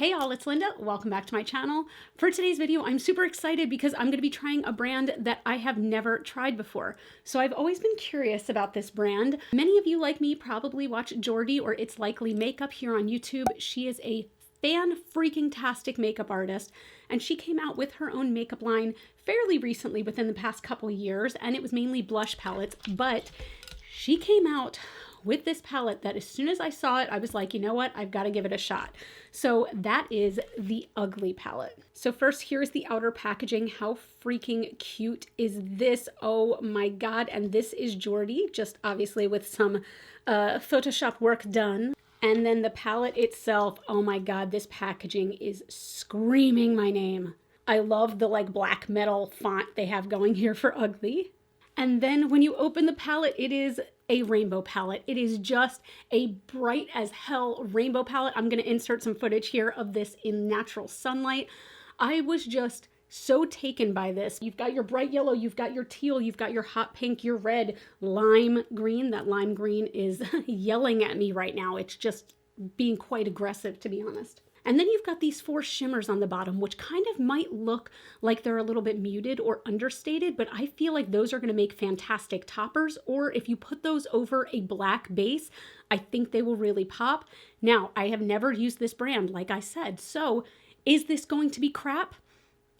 Hey y'all, it's Linda. Welcome back to my channel. For today's video, I'm super excited because I'm going to be trying a brand that I have never tried before. So I've always been curious about this brand. Many of you like me probably watch Jordy or It's Likely Makeup here on YouTube. She is a fan-freaking-tastic makeup artist, and she came out with her own makeup line fairly recently within the past couple years, and it was mainly blush palettes, but she came out with this palette that as soon as I saw it, I was like, you know what? I've got to give it a shot. So that is the Ugly palette. So first, here's the outer packaging. How freaking cute is this? Oh my God. And this is Jordy, just obviously with some Photoshop work done. And then the palette itself, oh my God, this packaging is screaming my name. I love the like black metal font they have going here for Ugly. And then when you open the palette, it is a rainbow palette. It is just a bright as hell rainbow palette. I'm going to insert some footage here of this in natural sunlight. I was just so taken by this. You've got your bright yellow, you've got your teal, you've got your hot pink, your red, lime green. That lime green is yelling at me right now. It's just being quite aggressive, to be honest. And then you've got these four shimmers on the bottom, which kind of might look like they're a little bit muted or understated, but I feel like those are going to make fantastic toppers, or if you put those over a black base, I think they will really pop. Now, I have never used this brand, like I said, so is this going to be crap?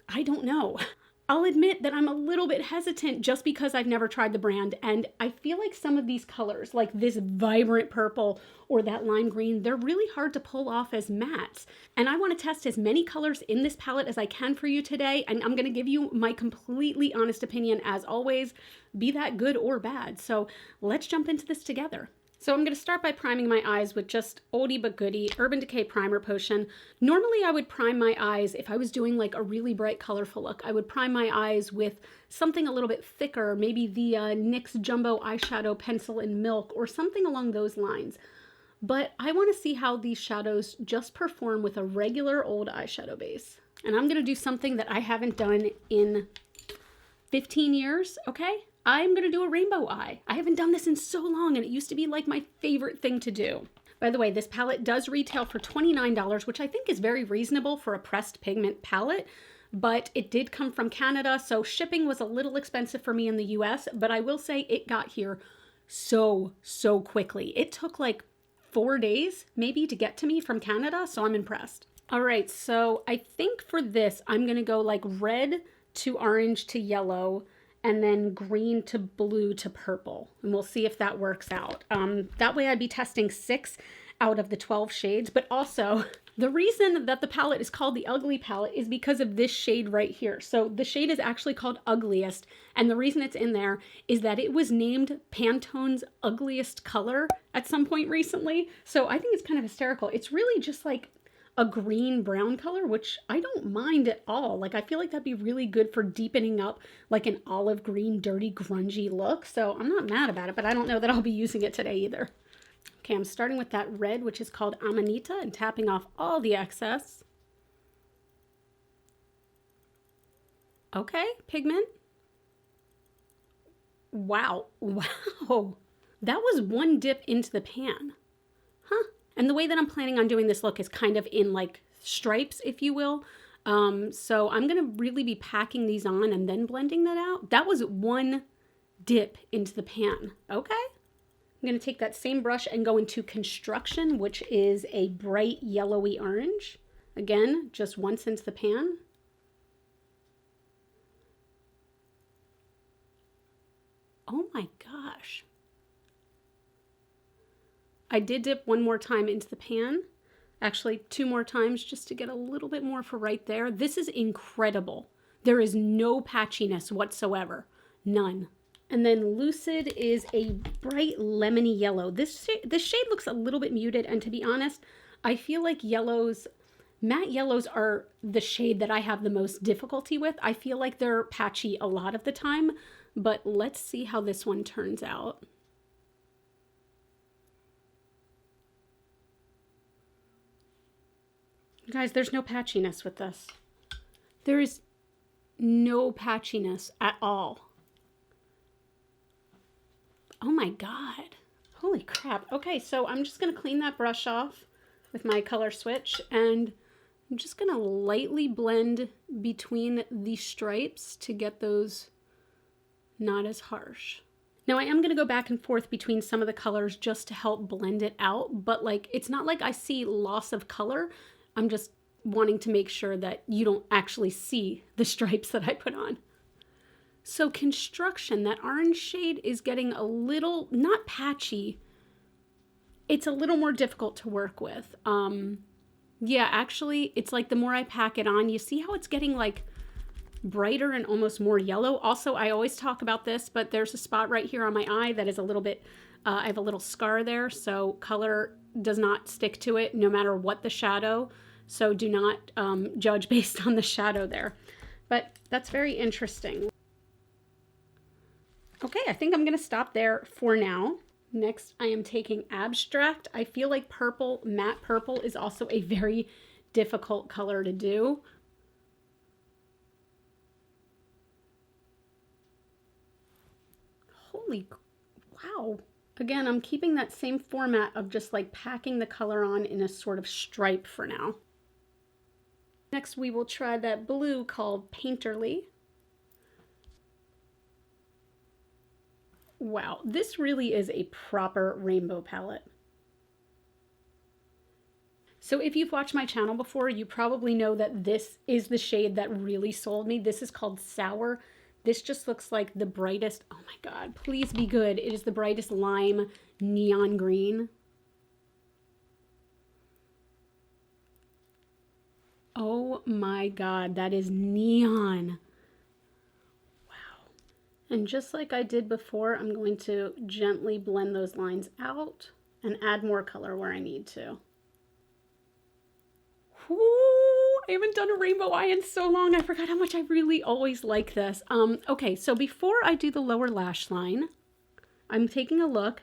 I don't know. I'll admit that I'm a little bit hesitant just because I've never tried the brand, and I feel like some of these colors, like this vibrant purple or that lime green, they're really hard to pull off as mattes. And I want to test as many colors in this palette as I can for you today, and I'm going to give you my completely honest opinion as always, be that good or bad. So let's jump into this together. So I'm going to start by priming my eyes with just oldie but goodie Urban Decay Primer Potion. Normally I would prime my eyes if I was doing like a really bright colorful look. I would prime my eyes with something a little bit thicker, maybe the NYX Jumbo Eyeshadow Pencil in Milk or something along those lines. But I want to see how these shadows just perform with a regular old eyeshadow base. And I'm going to do something that I haven't done in 15 years, okay? I'm going to do a rainbow eye. I haven't done this in so long, and it used to be like my favorite thing to do. By the way, this palette does retail for $29, which I think is very reasonable for a pressed pigment palette, but it did come from Canada, so shipping was a little expensive for me in the US, but I will say it got here so quickly. It took like 4 days maybe to get to me from Canada, so I'm impressed. All right, so I think for this, I'm going to go like red to orange to yellow, and then green to blue to purple. And we'll see if that works out. That way I'd be testing 6 out of the 12 shades, but also the reason that the palette is called the Ugly palette is because of this shade right here. So the shade is actually called Ugliest, and the reason it's in there is that it was named Pantone's ugliest color at some point recently. So I think it's kind of hysterical. It's really just like a green brown color, which I don't mind at all. Like, I feel like that'd be really good for deepening up like an olive green, dirty, grungy look. So I'm not mad about it, but I don't know that I'll be using it today either. Okay, I'm starting with that red, which is called Amanita, and tapping off all the excess. Okay, pigment. Wow. That was one dip into the pan. Huh. And the way that I'm planning on doing this look is kind of in like stripes, if you will. So I'm going to really be packing these on and then blending that out. That was one dip into the pan. Okay. I'm going to take that same brush and go into Construction, which is a bright yellowy orange. Again, just once into the pan. Oh my gosh. I did dip one more time into the pan, actually 2 more times just to get a little bit more for right there. This is incredible. There is no patchiness whatsoever, none. And then Lucid is a bright lemony yellow. This shade looks a little bit muted, and to be honest, I feel like yellows, matte yellows are the shade that I have the most difficulty with. I feel like they're patchy a lot of the time, but let's see how this one turns out. Guys, there's no patchiness with this. There is no patchiness at all. Oh my God. Holy crap. Okay, so I'm just going to clean that brush off with my color switch and I'm just gonna lightly blend between the stripes to get those not as harsh. Now I am gonna go back and forth between some of the colors just to help blend it out, but like, it's not like I see loss of color. I'm just wanting to make sure that you don't actually see the stripes that I put on. So Construction, that orange shade is getting a little, not patchy, it's a little more difficult to work with. Yeah, actually, it's like the more I pack it on, you see how it's getting like brighter and almost more yellow. Also, I always talk about this, but there's a spot right here on my eye that is a little bit, I have a little scar there, so color does not stick to it no matter what the shadow. So do not judge based on the shadow there. But that's very interesting. Okay, I think I'm gonna stop there for now. Next, I am taking Abstract. I feel like purple, matte purple, is also a very difficult color to do. Holy, wow. Again, I'm keeping that same format of just like packing the color on in a sort of stripe for now. Next, we will try that blue called Painterly. Wow, this really is a proper rainbow palette. So if you've watched my channel before, you probably know that this is the shade that really sold me. This is called Sour. This just looks like the brightest, oh my God, please be good. It is the brightest lime neon green. Oh my God, that is neon. And just like I did before, I'm going to gently blend those lines out and add more color where I need to. Ooh, I haven't done a rainbow eye in so long. I forgot how much I really always like this. Okay, so before I do the lower lash line, I'm taking a look,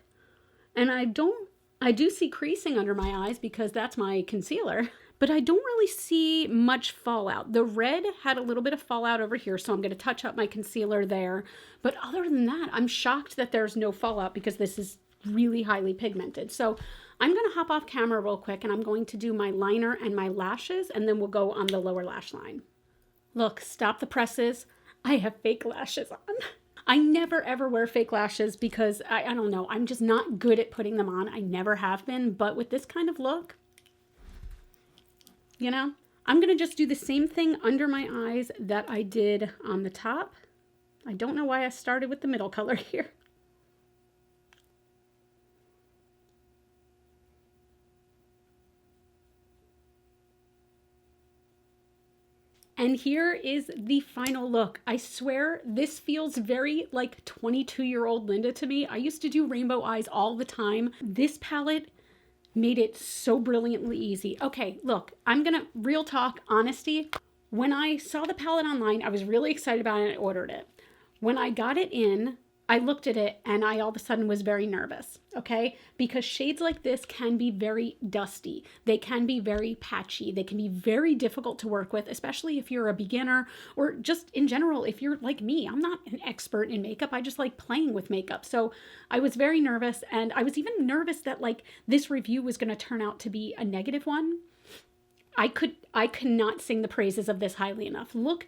and I do see creasing under my eyes because that's my concealer. But I don't really see much fallout. The red had a little bit of fallout over here, so I'm going to touch up my concealer there. But other than that, I'm shocked that there's no fallout because this is really highly pigmented. So I'm going to hop off camera real quick, and I'm going to do my liner and my lashes, and then we'll go on the lower lash line. Look, stop the presses. I have fake lashes on. I never ever wear fake lashes because I don't know. I'm just not good at putting them on. I never have been, but with this kind of look, you know, I'm going to just do the same thing under my eyes that I did on the top. I don't know why I started with the middle color here. And here is the final look. I swear this feels very like 22-year-old Linda to me. I used to do rainbow eyes all the time. This palette made it so brilliantly easy. Okay, look, I'm gonna real talk, honesty. When I saw the palette online, I was really excited about it and I ordered it. When I got it in, I looked at it and I all of a sudden was very nervous, okay? Because shades like this can be very dusty. They can be very patchy. They can be very difficult to work with, especially if you're a beginner or just in general, if you're like me. I'm not an expert in makeup. I just like playing with makeup. So I was very nervous, and I was even nervous that like this review was gonna turn out to be a negative one. I could not sing the praises of this highly enough. Look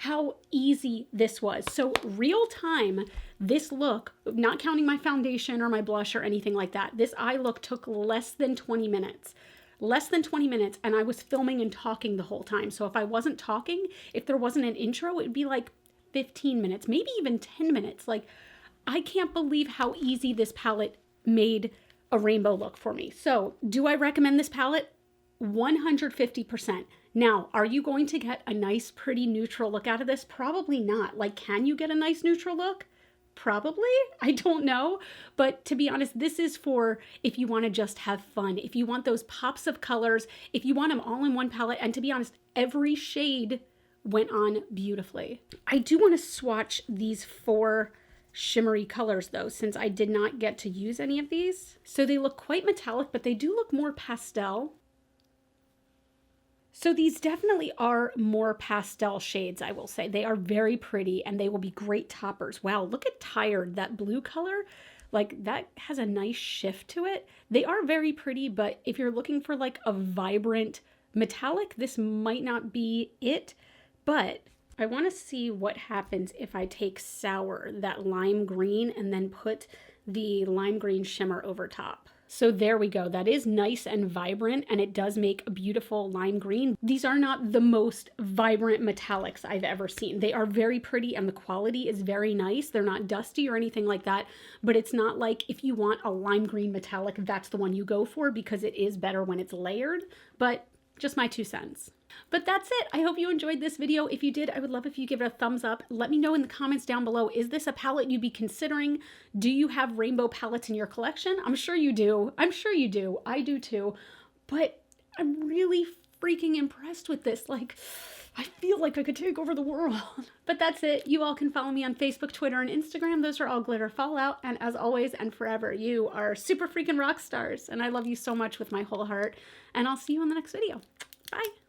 how easy this was. So real time, this look, not counting my foundation or my blush or anything like that, this eye look took less than 20 minutes. Less than 20 minutes, and I was filming and talking the whole time. So if I wasn't talking, if there wasn't an intro, it would be like 15 minutes, maybe even 10 minutes. Like, I can't believe how easy this palette made a rainbow look for me. So do I recommend this palette? 150%. Now, are you going to get a nice, pretty neutral look out of this? Probably not. Like, can you get a nice neutral look? Probably. I don't know. But to be honest, this is for if you want to just have fun, if you want those pops of colors, if you want them all in one palette. And to be honest, every shade went on beautifully. I do want to swatch these 4 shimmery colors though, since I did not get to use any of these. So they look quite metallic, but they do look more pastel. So these definitely are more pastel shades, I will say. They are very pretty and they will be great toppers. Wow, look at Tired, that blue color. Like, that has a nice shift to it. They are very pretty, but if you're looking for like a vibrant metallic, this might not be it, but I want to see what happens if I take Sour, that lime green, and then put the lime green shimmer over top. So there we go. That is nice and vibrant, and it does make a beautiful lime green. These are not the most vibrant metallics I've ever seen. They are very pretty and the quality is very nice. They're not dusty or anything like that, but it's not like if you want a lime green metallic, that's the one you go for, because it is better when it's layered, but just my 2 cents. But that's it. I hope you enjoyed this video. If you did, I would love if you give it a thumbs up. Let me know in the comments down below, is this a palette you'd be considering? Do you have rainbow palettes in your collection? I'm sure you do. I'm sure you do. I do too. But I'm really freaking impressed with this. Like, I feel like I could take over the world. But that's it. You all can follow me on Facebook, Twitter, and Instagram. Those are all GlitterFallout. And as always and forever, you are super freaking rock stars. And I love you so much with my whole heart. And I'll see you in the next video. Bye.